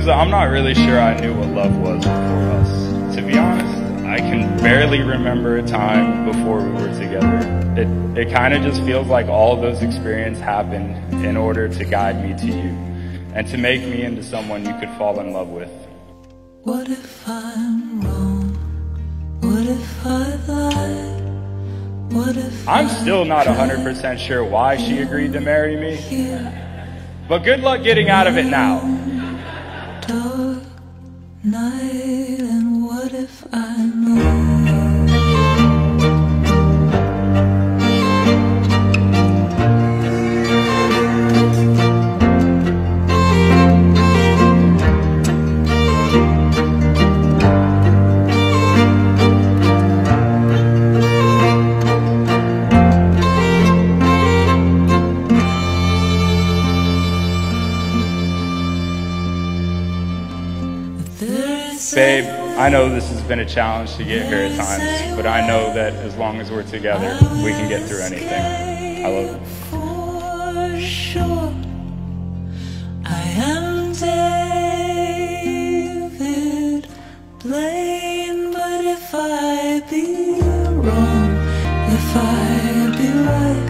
Zuza, I'm not really sure I knew what love was before us. To be honest, I can barely remember a time before we were together. It kind of just feels like all of those experiences happened in order to guide me to you and to make me into someone you could fall in love with. What if I'm wrong? What if I lied? What if I'm still not 100% sure why she agreed to marry me, but good luck getting out of it now. Dark night, and what if I know? Babe, I know this has been a challenge to get here at times, but I know that as long as we're together, we can get through anything. I love you. For sure, I am David Blaine, but if I be wrong, if I be right,